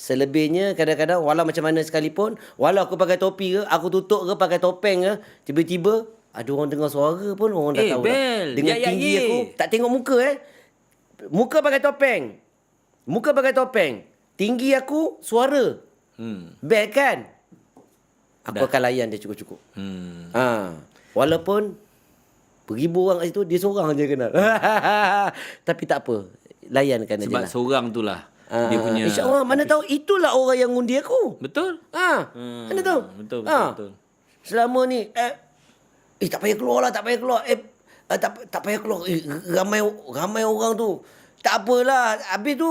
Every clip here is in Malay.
Selebihnya kadang-kadang walau macam mana sekalipun, walau aku pakai topi ke, aku tutup ke, pakai topeng ke, tiba-tiba ada orang dengar suara pun orang dah tahu dah. Bel. Dengan tinggi aku, tak tengok muka Muka pakai topeng. Tinggi aku, suara. Bel kan? Aku akan layan dia cukup-cukup. Walaupun beribu orang kat situ, dia seorang je kenal. Tapi tak apa. Layankan aja lah. Sebab seorang tu lah. Dia punya... InsyaAllah, mana tahu itulah orang yang undi aku. Betul. Mana tahu? Betul. Selama ni, tak payah keluar lah, tak payah keluar. Tak payah keluar. Ramai orang tu. Tak apalah. Habis tu,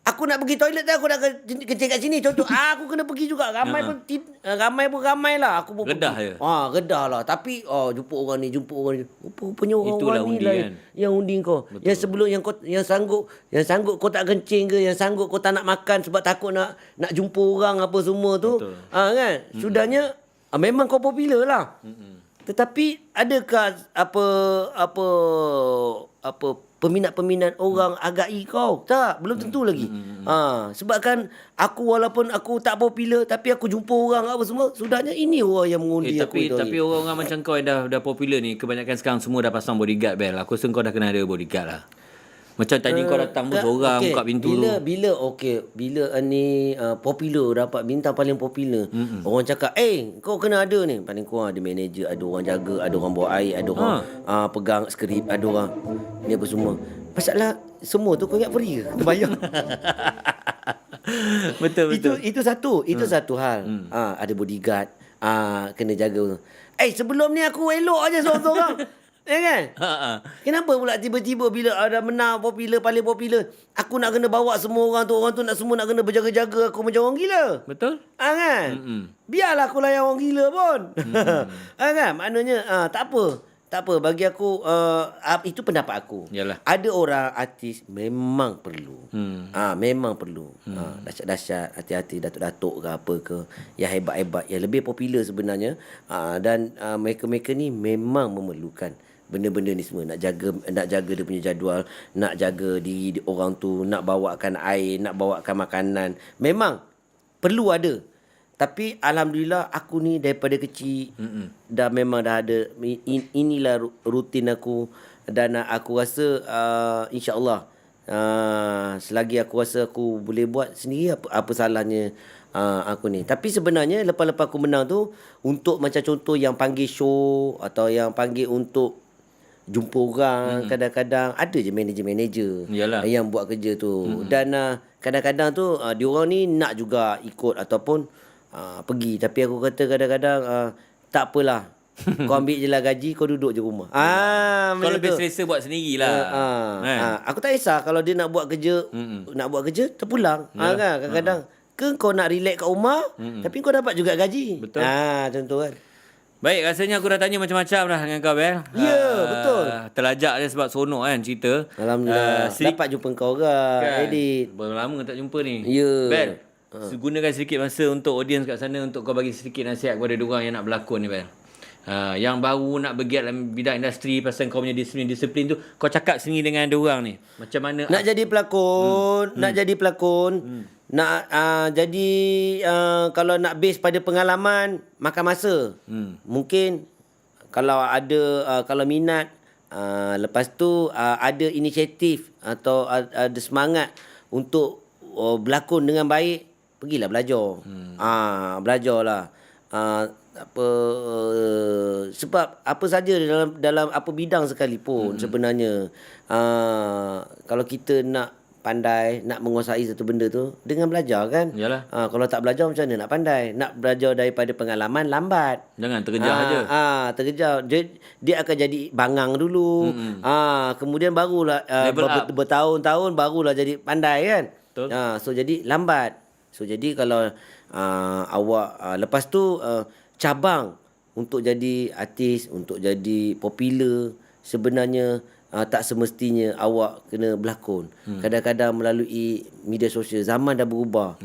aku nak pergi toilet dah, aku nak kencing kat sini. Contoh, aku kena pergi juga. Ramai lah. Aku pun Redah pergi. je. Redah lah. Tapi, jumpa orang ni. Rupanya orang-orang ni undi lah kan? yang undi kau. Betul. Yang sebelum yang sanggup kau tak kencing ke, yang sanggup kau tak nak makan sebab takut nak jumpa orang apa semua tu. Betul. Kan? Sudahnya, memang kau popular lah. Tetapi adakah peminat-peminat orang agai kau? Tak, belum tentu lagi. Sebabkan walaupun aku tak popular, tapi aku jumpa orang apa semua, sudahnya ini orang yang mengundi aku itu. Tapi orang-orang macam kau yang dah popular ni, kebanyakan sekarang semua dah pasang bodyguard, Bel. Aku rasa kau dah kena ada bodyguard lah. Macam tadi kau datang pun seorang buka pintu bila ni popular, dapat bintang paling popular, orang cakap, kau kena ada ni. Paling kurang ada manager, ada orang jaga, ada orang bawa air, ada orang pegang skrip, ada orang ni apa semua. Masalah semua tu kau ingat free ke? Kau bayar. Betul. Itu satu hal. Ada bodyguard, kena jaga. Sebelum ni aku elok aja seorang-seorang. Ya kan? Kenapa pula tiba-tiba bila ada menang paling popular, aku nak kena bawa semua orang tu nak semua nak kena berjaga-jaga aku macam orang gila. Betul? Kan? Biarlah aku layan orang gila pun. Kan? Maknanya tak apa bagi aku, itu pendapat aku. Yalah. Ada orang artis memang perlu. Memang perlu. Dahsyat-dahsyat, hati-hati datuk-datuk ke apa ke, yang hebat-hebat, yang lebih popular sebenarnya. Dan mereka-mereka ni memang memerlukan benda-benda ni semua, nak jaga dia punya jadual, nak jaga diri orang tu, nak bawakan air, nak bawakan makanan. Memang perlu ada. Tapi alhamdulillah aku ni daripada kecil memang dah ada, inilah rutin aku. Dan aku rasa insya-Allah selagi aku rasa aku boleh buat sendiri, apa salahnya aku ni. Tapi sebenarnya lepas-lepas aku menang tu, untuk macam contoh yang panggil show atau yang panggil untuk jumpa orang, kadang-kadang ada je manager-manager yang buat kerja tu. Dan kadang-kadang tu diorang ni nak juga ikut ataupun pergi. Tapi aku kata kadang-kadang tak apalah. Kau ambil je lah gaji, kau duduk je rumah. Kau lebih selesa buat sendirilah. Aku tak kisah kalau dia nak buat kerja, terpulang. Kan? Kadang-kadang kau nak relax kat rumah, tapi kau dapat juga gaji. Betul. Contoh kan. Baik, rasanya aku dah tanya macam-macam dah dengan kau, Bel. Ya, betul. Terlajak je sebab seronok kan cerita. Alhamdulillah. Dapat jumpa kau orang, kan? Edit. Berapa lama tak jumpa ni? Ya. Bel, gunakan sedikit masa untuk audiens kat sana, untuk kau bagi sedikit nasihat kepada diorang yang nak berlakon ni, Bel. Yang baru nak bergiat dalam bidang industri, pasal kau punya disiplin tu, kau cakap sendiri dengan diorang ni. Macam mana nak jadi pelakon, nak jadi kalau nak base pada pengalaman, makan masa. Mungkin kalau ada kalau minat, lepas tu ada inisiatif atau ada semangat untuk berlakon dengan baik, pergilah belajar. Belajarlah. Sebab apa saja dalam apa bidang sekalipun sebenarnya, kalau kita nak pandai, nak menguasai satu benda tu dengan belajar kan. Yalah. Kalau tak belajar macam mana nak pandai? Nak belajar daripada pengalaman lambat. Jangan terkejar aja. Terkejar. Dia akan jadi bangang dulu. Kemudian barulah bertahun-tahun barulah jadi pandai kan. Betul. So jadi lambat. So jadi kalau awak lepas tu cabang untuk jadi artis, untuk jadi popular, sebenarnya tak semestinya awak kena berlakon. Kadang-kadang melalui media sosial, zaman dah berubah.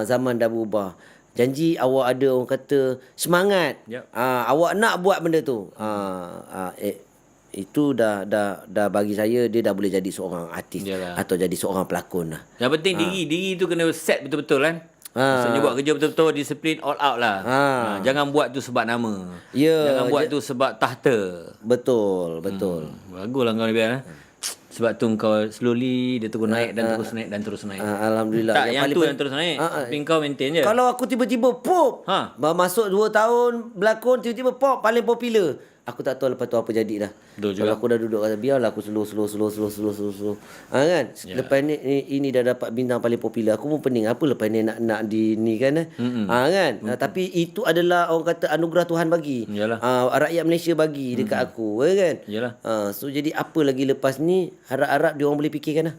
Zaman dah berubah. Janji awak ada orang kata semangat. Awak nak buat benda tu. itu dah bagi saya dia dah boleh jadi seorang artis. Yalah. Atau jadi seorang pelakon lah. Yang penting diri tu kena set betul-betul kan. Maksudnya buat kerja betul-betul, disiplin all out lah. Jangan buat tu sebab nama. Ya, Jangan buat tu sebab tahta. Betul. Baguslah kau ni Biar. Sebab tu kau slowly dia terus naik dan terus naik dan terus naik. Alhamdulillah. Tak, yang tu yang terus naik. Tapi kau maintain je. Kalau aku tiba-tiba pop, masuk 2 tahun berlakon, tiba-tiba pop paling popular. Aku tak tahu lepas tu apa jadi dah. Kalau aku dah duduk kata biarlah aku slow. Kan? Lepas ni dah dapat bintang paling popular. Aku pun pening apa lepas ni nak di ni kan. Kan? Tapi itu adalah orang kata anugerah Tuhan bagi. Rakyat Malaysia bagi dekat aku, kan? Yalah. So jadi apa lagi lepas ni harap-harap dia orang boleh fikirkan lah.